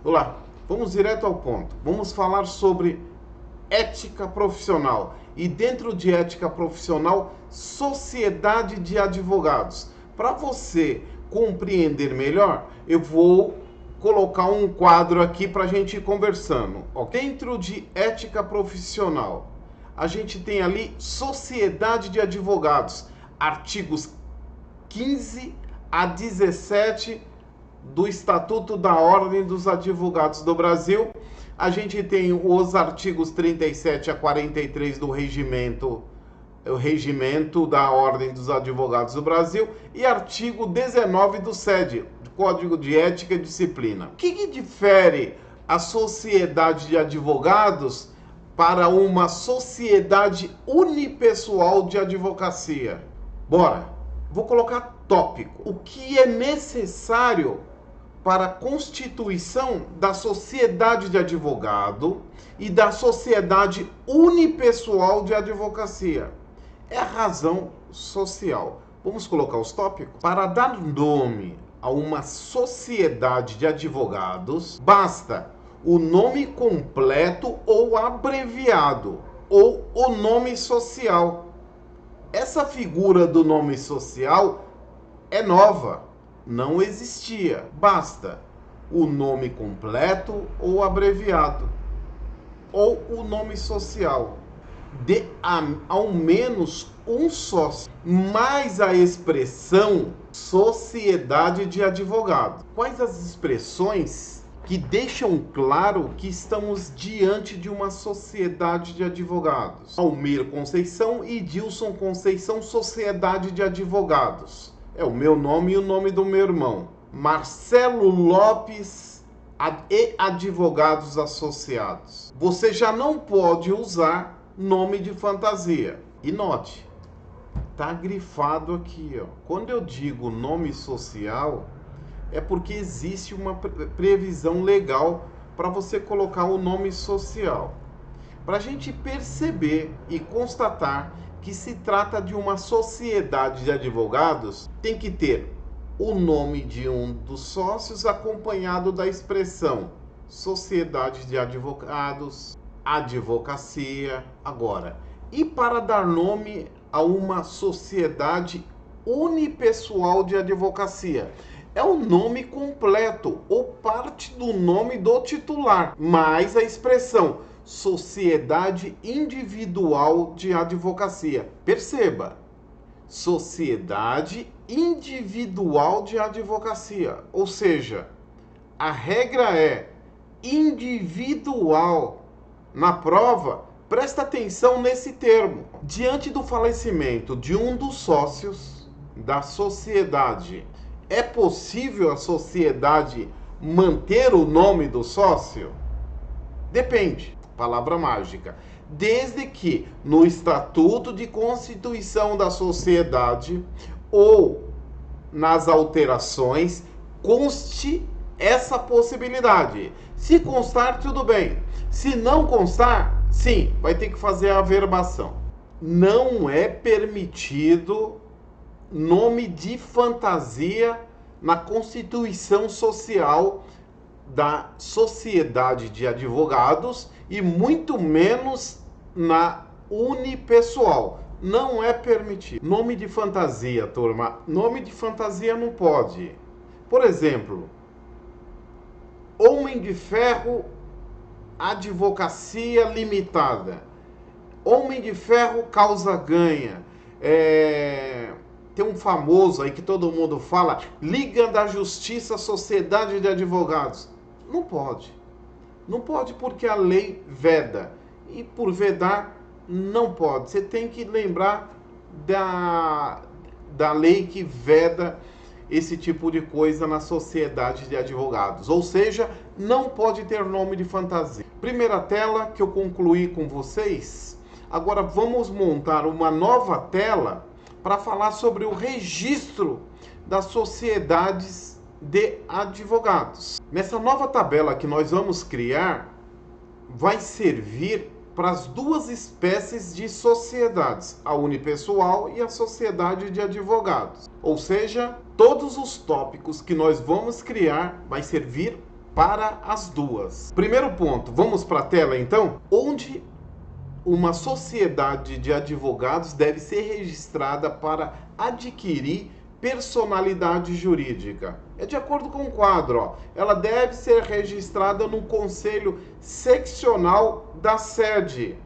Olá, vamos direto ao ponto. Vamos falar sobre ética profissional e dentro de ética profissional, sociedade de advogados. Para você compreender melhor, eu vou colocar um quadro aqui para a gente ir conversando. Dentro de ética profissional, a gente tem ali sociedade de advogados, artigos 15 a 17 do Estatuto da Ordem dos Advogados do Brasil. A gente tem os artigos 37 a 43 do regimento da Ordem dos Advogados do Brasil e artigo 19 do CED, do Código de Ética e Disciplina. O que difere a sociedade de advogados para uma sociedade unipessoal de advocacia? Bora, vou colocar tópico. O que é necessário para a constituição da sociedade de advogado e da sociedade unipessoal de advocacia? É a razão social. Vamos colocar os tópicos? Para dar nome a uma sociedade de advogados, basta o nome completo ou abreviado, ou o nome social. Essa figura do nome social é nova, não existia. Basta o nome completo ou abreviado, ou o nome social de ao menos um sócio, mais a expressão sociedade de advogados. Quais as expressões que deixam claro que estamos diante de uma sociedade de advogados? Almir Conceição e Dilson Conceição, sociedade de advogados. É o meu nome e o nome do meu irmão. Marcelo Lopes e advogados associados. Você já não pode usar nome de fantasia. E note, tá grifado aqui, ó. Quando eu digo nome social, é porque existe uma previsão legal para você colocar o nome social. Para a gente perceber e constatar que se trata de uma sociedade de advogados, tem que ter o nome de um dos sócios acompanhado da expressão sociedade de advogados, advocacia. Agora, e para dar nome a uma sociedade unipessoal de advocacia? É o nome completo ou parte do nome do titular, mais a expressão sociedade individual de advocacia. Perceba, sociedade individual de advocacia, ou seja, a regra é individual. Na prova, presta atenção nesse termo. Diante do falecimento de um dos sócios da sociedade, é possível a sociedade manter o nome do sócio? Depende. Palavra mágica. Desde que no Estatuto de Constituição da Sociedade ou nas alterações conste essa possibilidade. Se constar, tudo bem. Se não constar, sim, vai ter que fazer a averbação. Não é permitido nome de fantasia na Constituição Social da Sociedade de Advogados e muito menos na unipessoal. Não é permitido. Nome de fantasia, turma. Nome de fantasia não pode. Por exemplo, Homem de Ferro Advocacia Limitada. Homem de Ferro Causa Ganha. Tem um famoso aí que todo mundo fala, Liga da Justiça Sociedade de Advogados. Não pode. Não pode porque a lei veda. E por vedar, não pode. Você tem que lembrar da lei que veda esse tipo de coisa na sociedade de advogados. Ou seja, não pode ter nome de fantasia. Primeira tela que eu concluí com vocês. Agora vamos montar uma nova tela para falar sobre o registro das sociedades de advogados. Nessa nova tabela que nós vamos criar, vai servir para as duas espécies de sociedades, a unipessoal e a sociedade de advogados. Ou seja, todos os tópicos que nós vamos criar vai servir para as duas. Primeiro ponto, vamos para a tela então? Onde uma sociedade de advogados deve ser registrada para adquirir personalidade jurídica. É de acordo com o quadro, ó. Ela deve ser registrada no conselho seccional da sede.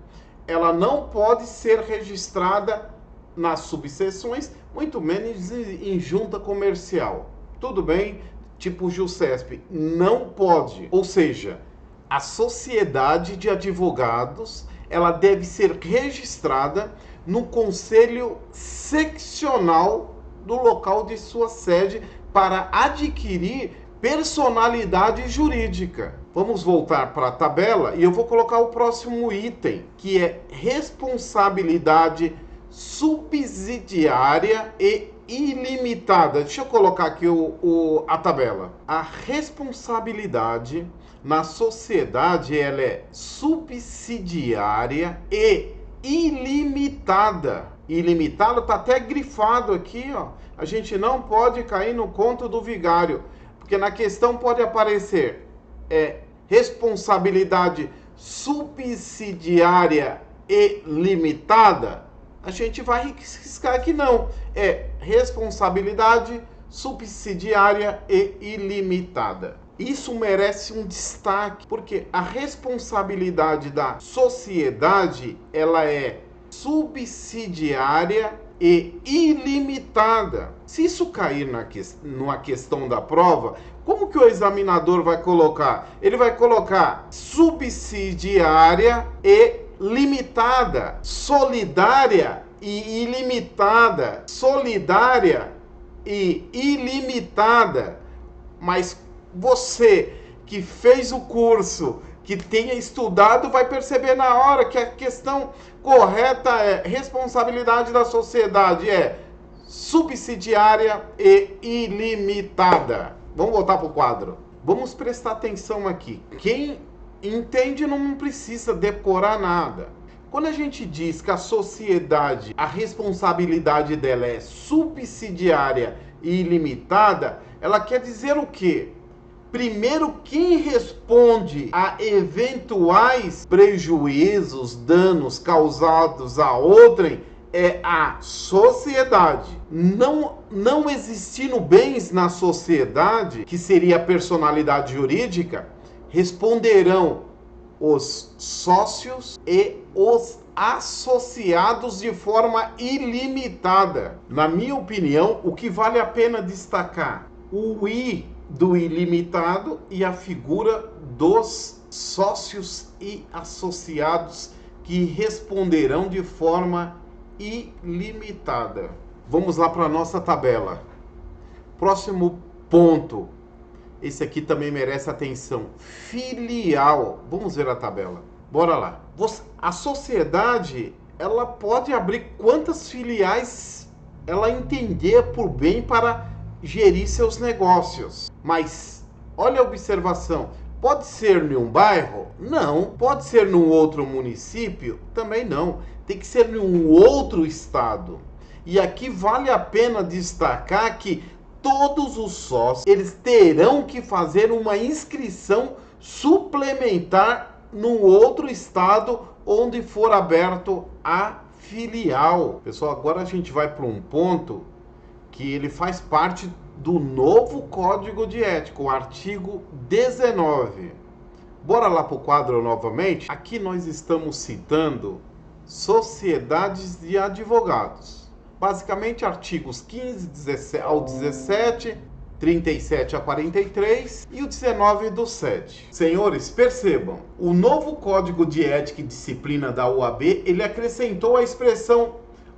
Ela não pode ser registrada nas subseções, muito menos em junta comercial. Tudo bem? Tipo Jusesp, não pode. Ou seja, a sociedade de advogados, ela deve ser registrada no conselho seccional do local de sua sede para adquirir personalidade jurídica. Vamos voltar para a tabela e eu vou colocar o próximo item, que é responsabilidade subsidiária e ilimitada. Deixa eu colocar aqui a tabela. A responsabilidade na sociedade, ela é subsidiária e ilimitada. Ilimitado está até grifado aqui, ó. A gente não pode cair no conto do vigário, porque na questão pode aparecer responsabilidade subsidiária e limitada. A gente vai riscar aqui não. É responsabilidade subsidiária e ilimitada. Isso merece um destaque, porque a responsabilidade da sociedade, ela é subsidiária e ilimitada. Se isso cair numa questão da prova, como que o examinador vai colocar? Ele vai colocar subsidiária e limitada, solidária e ilimitada, solidária e ilimitada. Mas você que fez o curso, que tenha estudado, vai perceber na hora que a questão correta é responsabilidade da sociedade é subsidiária e ilimitada. Vamos voltar para o quadro. Vamos prestar atenção aqui. Quem entende não precisa decorar nada. Quando a gente diz que a sociedade, a responsabilidade dela é subsidiária e ilimitada, ela quer dizer o quê? Primeiro, quem responde a eventuais prejuízos, danos causados a outrem é a sociedade. Não existindo bens na sociedade, que seria a personalidade jurídica, responderão os sócios e os associados de forma ilimitada. Na minha opinião, o que vale a pena destacar, o I do ilimitado e a figura dos sócios e associados que responderão de forma ilimitada. Vamos lá para a nossa tabela. Próximo ponto. Esse aqui também merece atenção. Filial. Vamos ver a tabela. Bora lá. A sociedade, ela pode abrir quantas filiais ela entender por bem para gerir seus negócios. Mas, olha a observação. Pode ser em um bairro? Não. Pode ser num outro município? Também não. Tem que ser em um outro estado. E aqui vale a pena destacar que todos os sócios, eles terão que fazer uma inscrição suplementar num outro estado onde for aberto a filial. Pessoal, agora a gente vai para um ponto que ele faz parte do novo Código de Ética, o artigo 19. Bora lá para o quadro novamente. Aqui nós estamos citando sociedades de advogados. Basicamente, artigos 15 ao 17, 37 a 43 e o 19 do 7. Senhores, percebam, o novo Código de Ética e Disciplina da OAB, ele acrescentou a expressão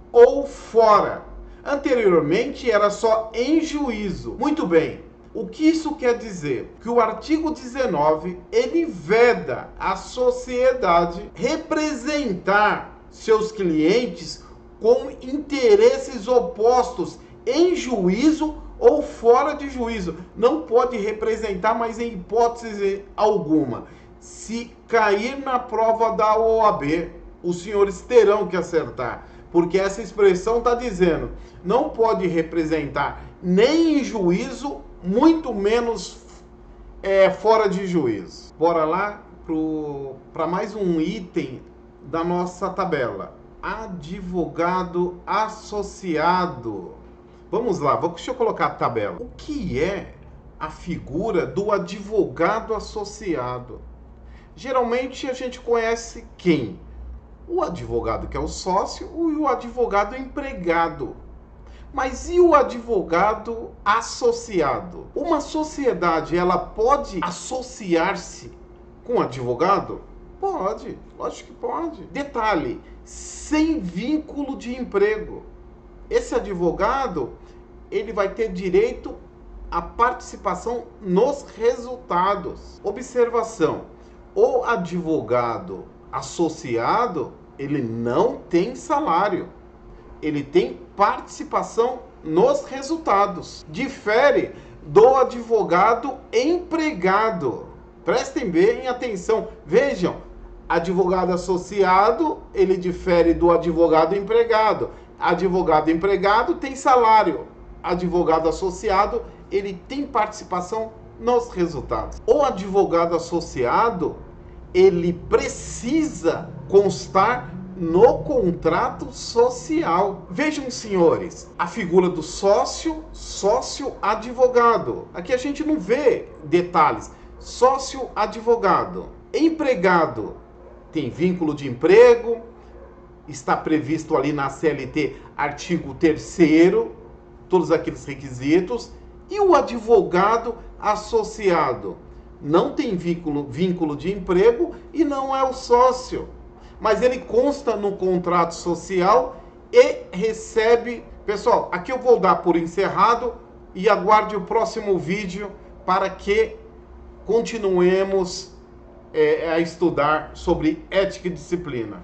ou fora. Anteriormente era só em juízo. Muito bem, o que isso quer dizer? Que o artigo 19, ele veda a sociedade representar seus clientes com interesses opostos em juízo ou fora de juízo. Não pode representar, mas em hipótese alguma. Se cair na prova da OAB, os senhores terão que acertar, porque essa expressão está dizendo, não pode representar nem em juízo, muito menos é fora de juízo. Bora lá para mais um item da nossa tabela. Advogado associado. Vamos lá, deixa eu colocar a tabela. O que é a figura do advogado associado? Geralmente a gente conhece quem? O advogado que é o sócio e o advogado empregado. Mas e o advogado associado? Uma sociedade, ela pode associar-se com um advogado? Pode, lógico que pode. Detalhe, sem vínculo de emprego. Esse advogado, ele vai ter direito à participação nos resultados. Observação, o advogado associado, ele não tem salário. Ele tem participação nos resultados. Difere do advogado empregado. Prestem bem atenção. Vejam, advogado associado, ele difere do advogado empregado. Advogado empregado tem salário. Advogado associado, ele tem participação nos resultados. O advogado associado, ele precisa constar no contrato social. Vejam, senhores, a figura do sócio, sócio-advogado. Aqui a gente não vê detalhes. Sócio-advogado. Empregado tem vínculo de emprego, está previsto ali na CLT, artigo 3º, todos aqueles requisitos. E o advogado associado não tem vínculo de emprego e não é o sócio. Mas ele consta no contrato social e recebe... Pessoal, aqui eu vou dar por encerrado e aguarde o próximo vídeo para que continuemos a estudar sobre ética e disciplina.